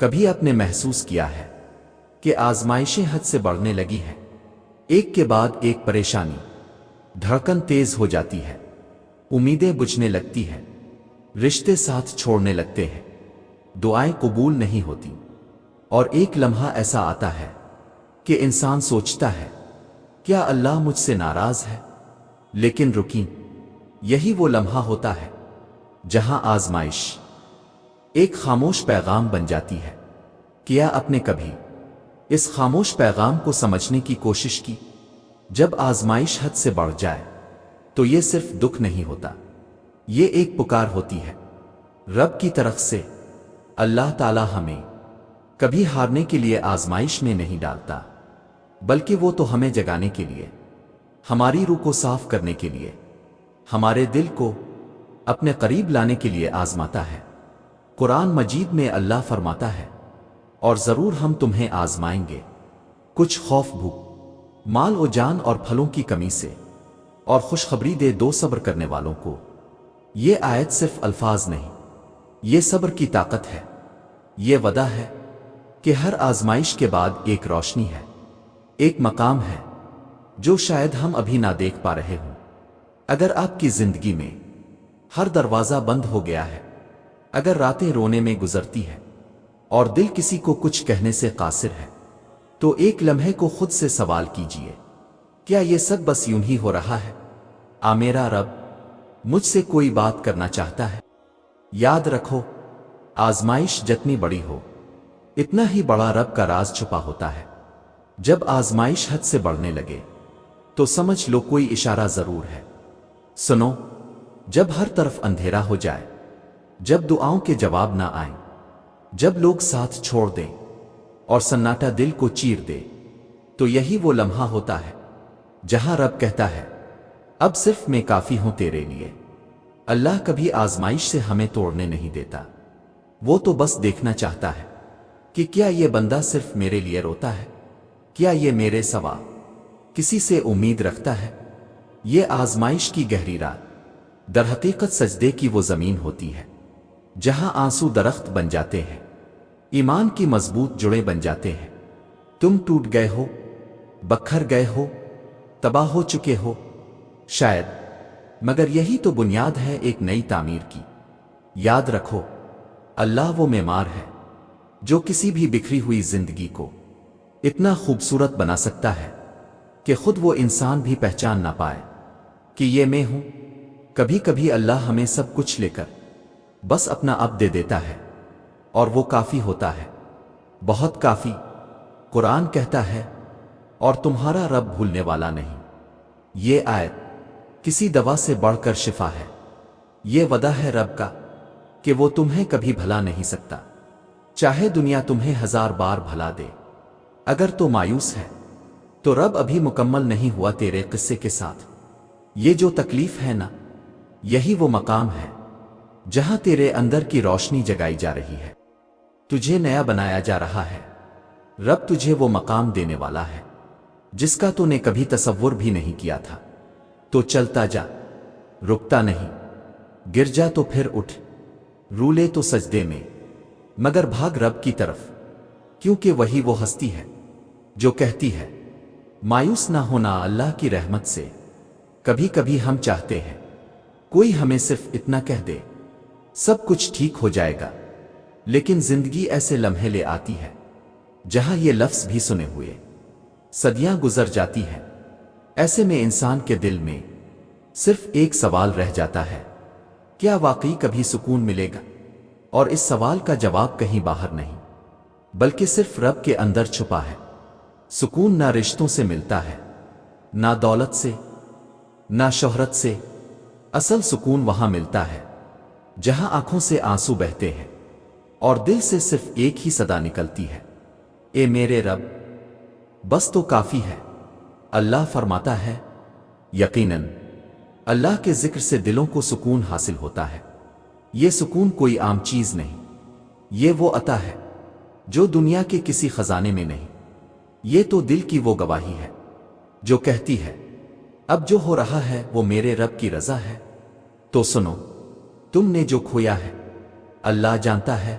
کبھی آپ نے محسوس کیا ہے کہ آزمائشیں حد سے بڑھنے لگی ہیں؟ ایک کے بعد ایک پریشانی، دھڑکن تیز ہو جاتی ہے، امیدیں بجھنے لگتی ہیں، رشتے ساتھ چھوڑنے لگتے ہیں، دعائیں قبول نہیں ہوتی، اور ایک لمحہ ایسا آتا ہے کہ انسان سوچتا ہے کیا اللہ مجھ سے ناراض ہے؟ لیکن رکیں، یہی وہ لمحہ ہوتا ہے جہاں آزمائش ایک خاموش پیغام بن جاتی ہے۔ کیا آپ نے کبھی اس خاموش پیغام کو سمجھنے کی کوشش کی؟ جب آزمائش حد سے بڑھ جائے تو یہ صرف دکھ نہیں ہوتا، یہ ایک پکار ہوتی ہے رب کی طرف سے۔ اللہ تعالی ہمیں کبھی ہارنے کے لیے آزمائش میں نہیں ڈالتا، بلکہ وہ تو ہمیں جگانے کے لیے، ہماری روح کو صاف کرنے کے لیے، ہمارے دل کو اپنے قریب لانے کے لیے آزماتا ہے۔ قرآن مجید میں اللہ فرماتا ہے، اور ضرور ہم تمہیں آزمائیں گے، کچھ خوف، بھوک، مال و جان اور پھلوں کی کمی سے، اور خوشخبری دے دو صبر کرنے والوں کو۔ یہ آیت صرف الفاظ نہیں، یہ صبر کی طاقت ہے، یہ وعدہ ہے کہ ہر آزمائش کے بعد ایک روشنی ہے، ایک مقام ہے جو شاید ہم ابھی نہ دیکھ پا رہے ہوں۔ اگر آپ کی زندگی میں ہر دروازہ بند ہو گیا ہے، اگر راتیں رونے میں گزرتی ہے اور دل کسی کو کچھ کہنے سے قاصر ہے، تو ایک لمحے کو خود سے سوال کیجئے، کیا یہ سب بس یوں ہی ہو رہا ہے؟ میرا رب مجھ سے کوئی بات کرنا چاہتا ہے؟ یاد رکھو، آزمائش جتنی بڑی ہو، اتنا ہی بڑا رب کا راز چھپا ہوتا ہے۔ جب آزمائش حد سے بڑھنے لگے تو سمجھ لو کوئی اشارہ ضرور ہے۔ سنو، جب ہر طرف اندھیرا ہو جائے، جب دعاؤں کے جواب نہ آئیں، جب لوگ ساتھ چھوڑ دیں اور سناٹا دل کو چیر دے، تو یہی وہ لمحہ ہوتا ہے جہاں رب کہتا ہے، اب صرف میں کافی ہوں تیرے لیے۔ اللہ کبھی آزمائش سے ہمیں توڑنے نہیں دیتا، وہ تو بس دیکھنا چاہتا ہے کہ کیا یہ بندہ صرف میرے لیے روتا ہے، کیا یہ میرے سوا کسی سے امید رکھتا ہے۔ یہ آزمائش کی گہری رات در حقیقت سجدے کی وہ زمین ہوتی ہے جہاں آنسو درخت بن جاتے ہیں، ایمان کی مضبوط جڑیں بن جاتے ہیں۔ تم ٹوٹ گئے ہو، بکھر گئے ہو، تباہ ہو چکے ہو شاید، مگر یہی تو بنیاد ہے ایک نئی تعمیر کی۔ یاد رکھو، اللہ وہ معمار ہے جو کسی بھی بکھری ہوئی زندگی کو اتنا خوبصورت بنا سکتا ہے کہ خود وہ انسان بھی پہچان نہ پائے کہ یہ میں ہوں۔ کبھی کبھی اللہ ہمیں سب کچھ لے کر بس اپنا اب دے دیتا ہے، اور وہ کافی ہوتا ہے، بہت کافی۔ قرآن کہتا ہے، اور تمہارا رب بھولنے والا نہیں۔ یہ آیت کسی دوا سے بڑھ کر شفا ہے، یہ وعدہ ہے رب کا کہ وہ تمہیں کبھی بھلا نہیں سکتا، چاہے دنیا تمہیں 1000 بار بھلا دے۔ اگر تو مایوس ہے تو رب ابھی مکمل نہیں ہوا تیرے قصے کے ساتھ۔ یہ جو تکلیف ہے نا، یہی وہ مقام ہے جہاں تیرے اندر کی روشنی جگائی جا رہی ہے، تجھے نیا بنایا جا رہا ہے۔ رب تجھے وہ مقام دینے والا ہے جس کا تو نے کبھی تصور بھی نہیں کیا تھا۔ تو چلتا جا، رکتا نہیں، گر جا تو پھر اٹھ، رولے تو سجدے میں، مگر بھاگ رب کی طرف، کیونکہ وہی وہ ہستی ہے جو کہتی ہے مایوس نہ ہونا اللہ کی رحمت سے۔ کبھی کبھی ہم چاہتے ہیں کوئی ہمیں صرف اتنا کہہ دے، سب کچھ ٹھیک ہو جائے گا، لیکن زندگی ایسے لمحے لے آتی ہے جہاں یہ لفظ بھی سنے ہوئے صدیاں گزر جاتی ہیں۔ ایسے میں انسان کے دل میں صرف ایک سوال رہ جاتا ہے، کیا واقعی کبھی سکون ملے گا؟ اور اس سوال کا جواب کہیں باہر نہیں، بلکہ صرف رب کے اندر چھپا ہے۔ سکون نہ رشتوں سے ملتا ہے، نہ دولت سے، نہ شہرت سے، اصل سکون وہاں ملتا ہے جہاں آنکھوں سے آنسو بہتے ہیں اور دل سے صرف ایک ہی صدا نکلتی ہے، اے میرے رب، بس تو کافی ہے۔ اللہ فرماتا ہے، یقیناً اللہ کے ذکر سے دلوں کو سکون حاصل ہوتا ہے۔ یہ سکون کوئی عام چیز نہیں، یہ وہ عطا ہے جو دنیا کے کسی خزانے میں نہیں۔ یہ تو دل کی وہ گواہی ہے جو کہتی ہے، اب جو ہو رہا ہے وہ میرے رب کی رضا ہے۔ تو سنو، تم نے جو کھویا ہے اللہ جانتا ہے،